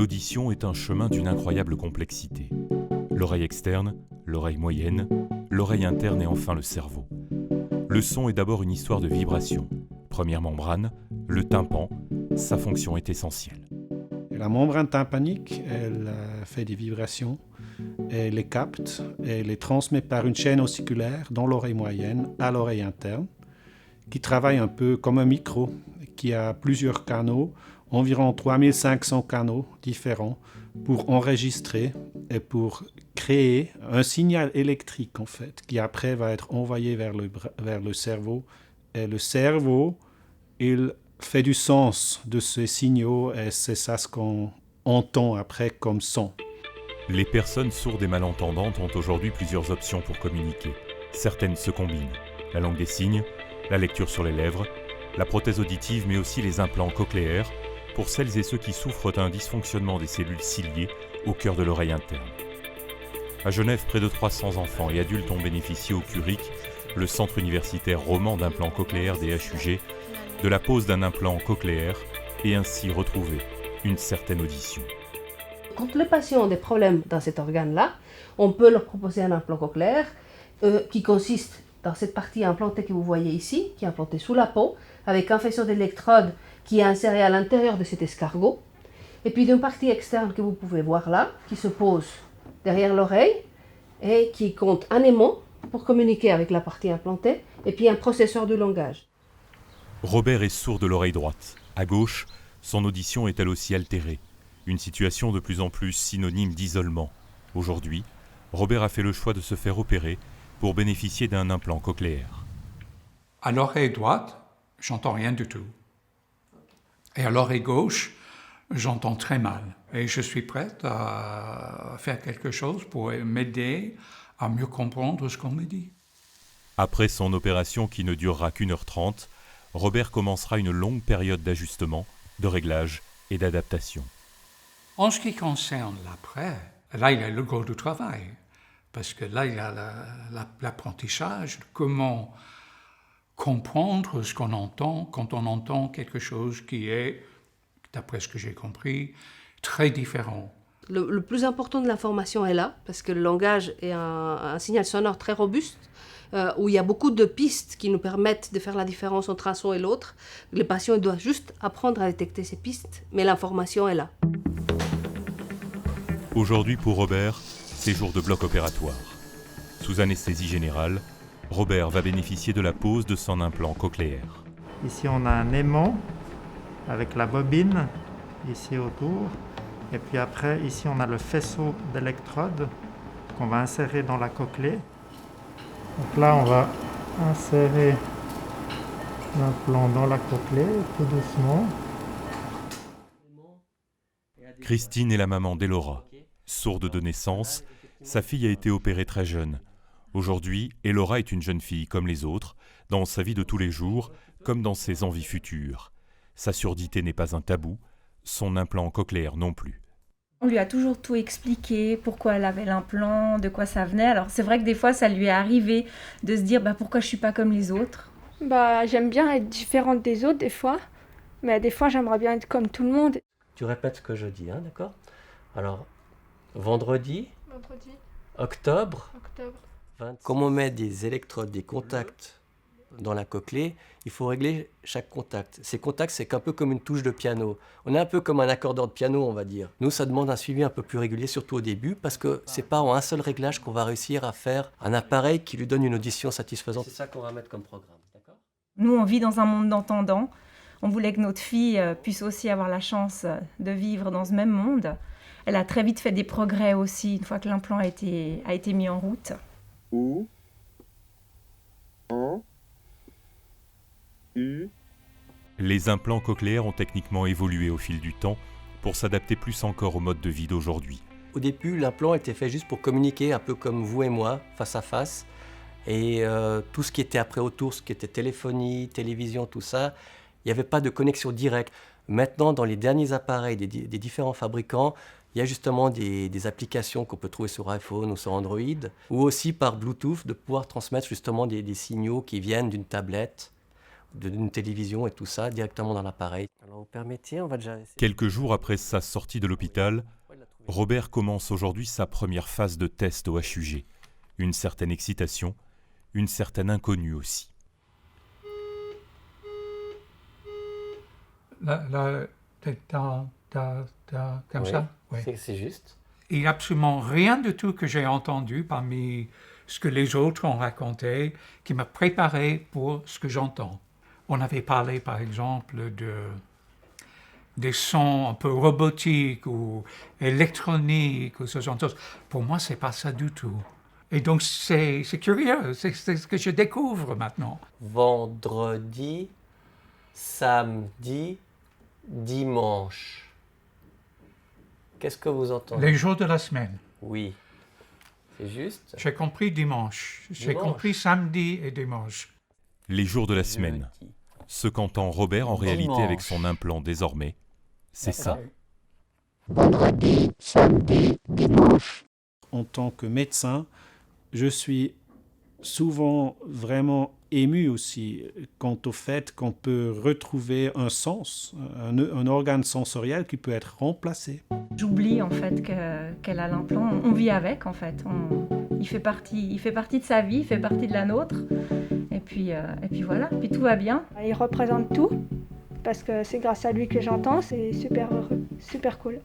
L'audition est un chemin d'une incroyable complexité. L'oreille externe, l'oreille moyenne, l'oreille interne et enfin le cerveau. Le son est d'abord une histoire de vibration. Première membrane, le tympan, sa fonction est essentielle. La membrane tympanique, elle fait des vibrations, elle les capte et les transmet par une chaîne ossiculaire dans l'oreille moyenne à l'oreille interne, qui travaille un peu comme un micro, qui a plusieurs canaux, environ 3500 canaux différents pour enregistrer et pour créer un signal électrique en fait, qui après va être envoyé vers le cerveau. Et le cerveau, il fait du sens de ces signaux et c'est ça ce qu'on entend après comme son. Les personnes sourdes et malentendantes ont aujourd'hui plusieurs options pour communiquer. Certaines se combinent. La langue des signes, la lecture sur les lèvres, la prothèse auditive mais aussi les implants cochléaires pour celles et ceux qui souffrent d'un dysfonctionnement des cellules ciliées au cœur de l'oreille interne. À Genève, près de 300 enfants et adultes ont bénéficié au CURIC, le centre universitaire roman d'implants cochléaires des HUG, de la pose d'un implant cochléaire et ainsi retrouver une certaine audition. Quand les patients ont des problèmes dans cet organe-là, on peut leur proposer un implant cochléaire qui consiste dans cette partie implantée que vous voyez ici, qui est implantée sous la peau, avec un faisceau d'électrodes qui est inséré à l'intérieur de cet escargot, et puis d'une partie externe que vous pouvez voir là, qui se pose derrière l'oreille et qui compte un aimant pour communiquer avec la partie implantée, et puis un processeur du langage. Robert est sourd de l'oreille droite. À gauche, son audition est elle aussi altérée. Une situation de plus en plus synonyme d'isolement. Aujourd'hui, Robert a fait le choix de se faire opérer pour bénéficier d'un implant cochléaire. À l'oreille droite, j'entends rien du tout. Et à l'oreille gauche, j'entends très mal. Et je suis prête à faire quelque chose pour m'aider à mieux comprendre ce qu'on me dit. Après son opération qui ne durera qu'1h30, Robert commencera une longue période d'ajustement, de réglage et d'adaptation. En ce qui concerne l'après, là, il y a le gros du travail. Parce que là, il y a l'apprentissage de comment comprendre ce qu'on entend quand on entend quelque chose qui est, d'après ce que j'ai compris, très différent. Le plus important de l'information est là, parce que le langage est un signal sonore très robuste, où il y a beaucoup de pistes qui nous permettent de faire la différence entre un son et l'autre. Les patients doivent juste apprendre à détecter ces pistes, mais l'information est là. Aujourd'hui pour Robert, c'est jour de bloc opératoire. Sous anesthésie générale, Robert va bénéficier de la pose de son implant cochléaire. Ici on a un aimant avec la bobine ici autour. Et puis après, ici on a le faisceau d'électrodes qu'on va insérer dans la cochlée. Donc là on va insérer l'implant dans la cochlée tout doucement. Christine est la maman d'Elora. Sourde de naissance, sa fille a été opérée très jeune. Aujourd'hui, Elora est une jeune fille comme les autres, dans sa vie de tous les jours, comme dans ses envies futures. Sa surdité n'est pas un tabou, son implant cochléaire non plus. On lui a toujours tout expliqué, pourquoi elle avait l'implant, de quoi ça venait. Alors c'est vrai que des fois, ça lui est arrivé de se dire pourquoi je ne suis pas comme les autres. J'aime bien être différente des autres des fois, mais des fois j'aimerais bien être comme tout le monde. Tu répètes ce que je dis, d'accord ? Alors, vendredi, octobre. Comme on met des électrodes, des contacts dans la cochlée, il faut régler chaque contact. Ces contacts, c'est un peu comme une touche de piano. On est un peu comme un accordeur de piano, on va dire. Nous, ça demande un suivi un peu plus régulier, surtout au début, parce que c'est pas en un seul réglage qu'on va réussir à faire un appareil qui lui donne une audition satisfaisante. C'est ça qu'on va mettre comme programme, d'accord ? Nous, on vit dans un monde d'entendants. On voulait que notre fille puisse aussi avoir la chance de vivre dans ce même monde. Elle a très vite fait des progrès aussi, une fois que l'implant a été mis en route. U, en, U. Les implants cochléaires ont techniquement évolué au fil du temps pour s'adapter plus encore au mode de vie d'aujourd'hui. Au début, l'implant était fait juste pour communiquer, un peu comme vous et moi, face à face. Et tout ce qui était après autour, ce qui était téléphonie, télévision, tout ça, il n'y avait pas de connexion directe. Maintenant, dans les derniers appareils des différents fabricants, il y a justement des applications qu'on peut trouver sur iPhone ou sur Android, ou aussi par Bluetooth, de pouvoir transmettre justement des signaux qui viennent d'une tablette d'une télévision et tout ça directement dans l'appareil. Alors vous permettez, on va déjà essayer. Quelques jours après sa sortie de l'hôpital, Robert commence aujourd'hui sa première phase de test au HUG. Une certaine excitation, une certaine inconnue aussi. Là, comme ça. Oui. C'est juste. Il n'y a absolument rien du tout que j'ai entendu parmi ce que les autres ont raconté qui m'a préparé pour ce que j'entends. On avait parlé, par exemple, des sons un peu robotiques ou électroniques ou ce genre de choses. Pour moi, ce n'est pas ça du tout. Et donc, c'est curieux, c'est ce que je découvre maintenant. Vendredi, samedi, dimanche. Qu'est-ce que vous entendez? Les jours de la semaine. Oui, c'est juste. J'ai compris dimanche. J'ai compris samedi et dimanche. Les jours de la semaine. Ce qu'entend Robert en réalité avec son implant désormais, c'est ça. Vendredi, samedi, dimanche. En tant que médecin, je suis souvent vraiment ému aussi quant au fait qu'on peut retrouver un sens, un organe sensoriel qui peut être remplacé. J'oublie en fait qu'elle a l'implant. On vit avec en fait. Il fait partie de sa vie, il fait partie de la nôtre. Et puis voilà, puis tout va bien. Il représente tout, parce que c'est grâce à lui que j'entends, c'est super heureux, super cool.